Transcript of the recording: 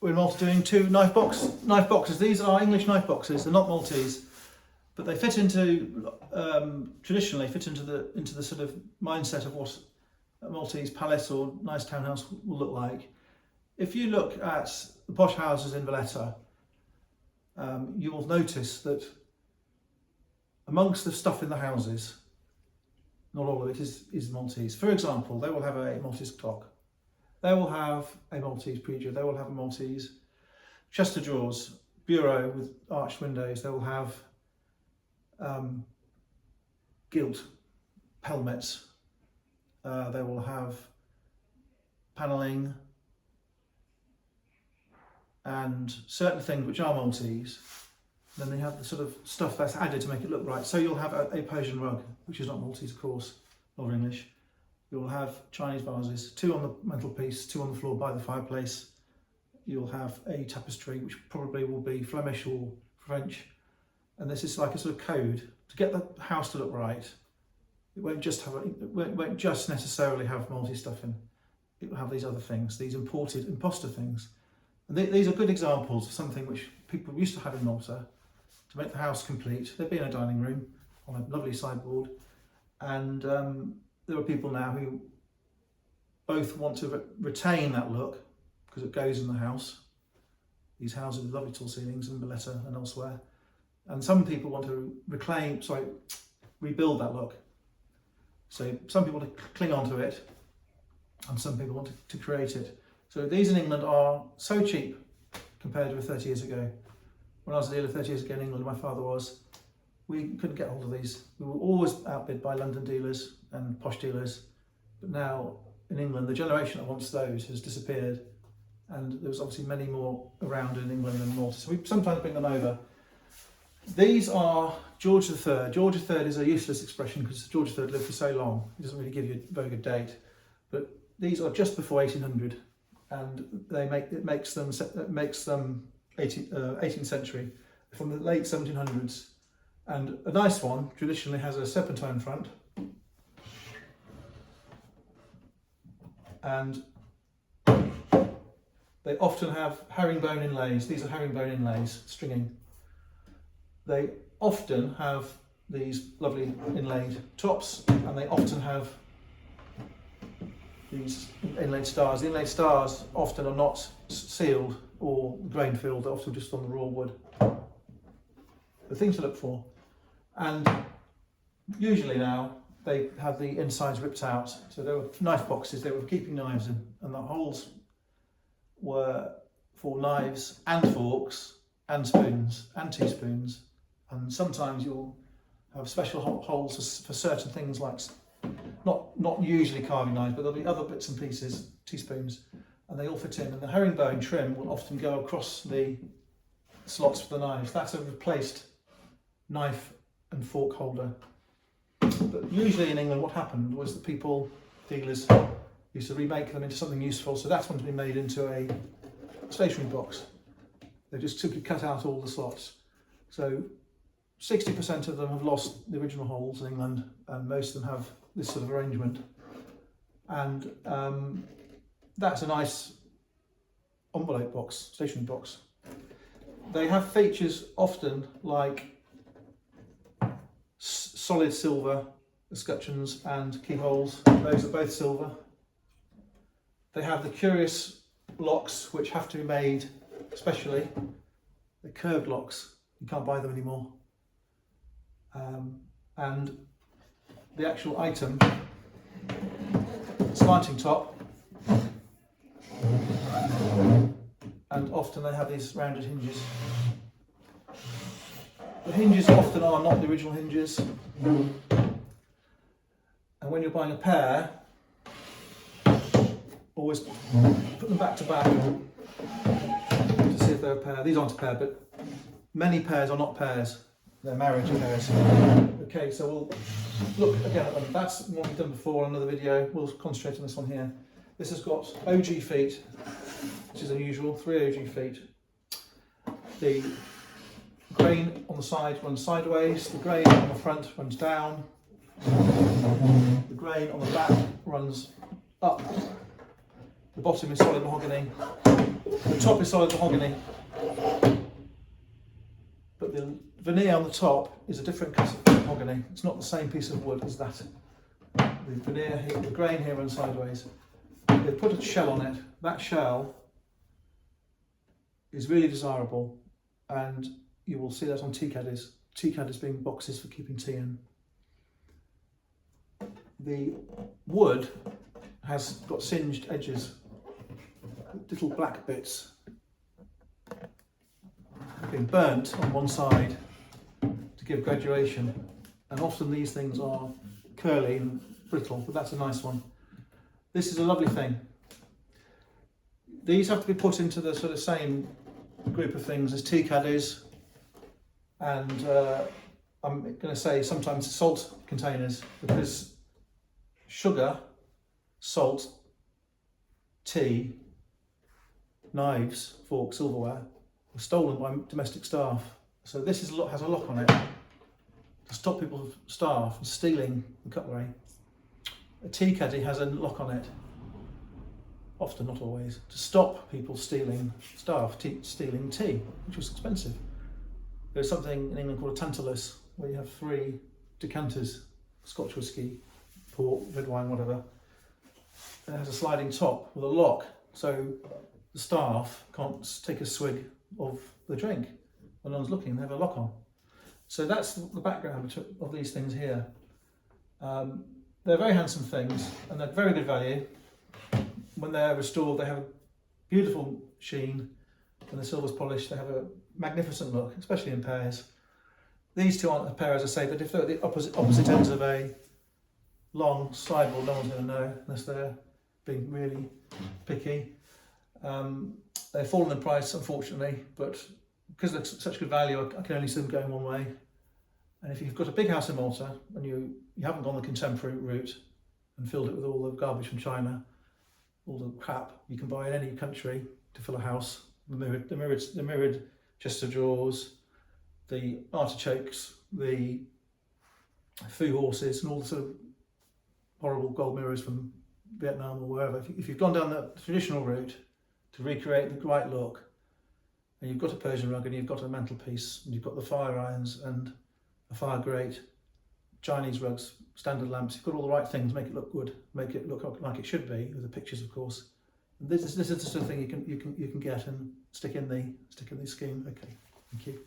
we're involved doing two knife boxes. These are English knife boxes. They're not Maltese, but they fit into traditionally fit into the sort of mindset of what a Maltese palace or nice townhouse will look like. If you look at the posh houses in Valletta, you will notice that amongst the stuff in the houses, not all of it is Maltese. For example, they will have a Maltese clock. They will have a Maltese prie-dieu. They will have a Maltese chest of drawers, bureau with arched windows. They will have gilt pelmets. They will have panelling and certain things which are Maltese. Then they have the sort of stuff that's added to make it look right. So you'll have a Persian rug, which is not Maltese, of course, nor English. You'll have Chinese vases, 2 on the mantelpiece, 2 on the floor by the fireplace. You'll have a tapestry, which probably will be Flemish or French. And this is like a sort of code to get the house to look right. It won't just necessarily have Maltese stuff in. It will have these other things, these imposter things. And these are good examples of something which people used to have in Malta to make the house complete. There'd be in a dining room on a lovely sideboard, and there are people now who both want to retain that look because it goes in the house. These houses with lovely tall ceilings in Valletta and elsewhere, and some people want to rebuild that look. So some people want to cling on to it, and some people want to create it. So these in England are so cheap compared with 30 years ago. When I was a dealer 30 years ago in England, my father was, we couldn't get hold of these. We were always outbid by London dealers and posh dealers. But now in England, the generation that wants those has disappeared. And there's obviously many more around in England than Malta. So we sometimes bring them over. These are George III. George III is a useless expression because George III lived for so long. It doesn't really give you a very good date. But these are just before 1800. And it makes them 18th century, from the late 1700s. And a nice one traditionally has a serpentine front, and they often have herringbone inlays. These are herringbone inlays, stringing. They often have these lovely inlaid tops, and they often have these inlaid stars. The inlaid stars often are not sealed or grain filled, they're often just on the raw wood. The thing to look for. And usually now they have the insides ripped out. So there were knife boxes, they were keeping knives in, and the holes were for knives and forks and spoons and teaspoons. And sometimes you'll have special holes for certain things, like not usually carving knives, but there'll be other bits and pieces, teaspoons, and they all fit in. And the herringbone trim will often go across the slots for the knives. That's a replaced knife and fork holder. But usually in England, what happened was that dealers used to remake them into something useful. So that's one's been made into a stationery box. They just simply cut out all the slots. So 60% of them have lost the original holes in England, and most of them have this sort of arrangement. And that's a nice envelope box, stationery box. They have features often like solid silver escutcheons and keyholes. Those are both silver. They have the curious locks which have to be made specially. The curved locks, you can't buy them anymore. And the actual item, slanting top, and often they have these rounded hinges. The hinges often are not the original hinges, and when you're buying a pair, always put them back to back to see if they're a pair. These aren't a pair, but many pairs are not pairs, they're marriage pairs. Okay, so we'll look again at them. That's what we've done before in another video. We'll concentrate on this one here. This has got OG feet, which is unusual, 3 OG feet. The grain on the side runs sideways, the grain on the front runs down, the grain on the back runs up. The bottom is solid mahogany, The top is solid mahogany, but the veneer on the top is a different cut of mahogany. It's not the same piece of wood as that. The veneer here, the grain here runs sideways. They put a shell on it. That shell is really desirable, and you will see that on tea caddies. Tea caddies being boxes for keeping tea in. The wood has got singed edges, little black bits. Been burnt on one side to give graduation, and often these things are curly and brittle, but that's a nice one. This is a lovely thing. These have to be put into the sort of same group of things as tea caddies, and I'm going to say sometimes salt containers, because sugar, salt, tea, knives, forks, silverware were stolen by domestic staff. So this has a lock on it to stop people, staff, from stealing the cutlery. A tea caddy has a lock on it, often, not always, to stop people stealing, stealing tea, which was expensive. There's something in England called a tantalus, where you have 3 decanters, Scotch whisky, port, red wine, whatever. It has a sliding top with a lock, so the staff can't take a swig of the drink when no one's looking. They have a lock on. So that's the background of these things here. They're very handsome things, and they're very good value. When they're restored, they have a beautiful sheen. When the silver's polished, they have a magnificent look, especially in pairs. These two aren't a pair, as I say, but if they're at the opposite ends of a long sideboard, no one's going to know unless they're being really picky. They've fallen in price, unfortunately, but because they're such good value, I can only see them going one way. And if you've got a big house in Malta and you haven't gone the contemporary route and filled it with all the garbage from China, all the crap you can buy in any country to fill a house, the mirrored chest of drawers, the artichokes, the foo horses, and all the sort of horrible gold mirrors from Vietnam or wherever. If you've gone down the traditional route to recreate the right look, and you've got a Persian rug and you've got a mantelpiece and you've got the fire irons and a fire grate, Chinese rugs, standard lamps, you've got all the right things, make it look good, make it look like it should be, with the pictures, of course. This is the sort of thing you can get and stick in the scheme. Okay, thank you.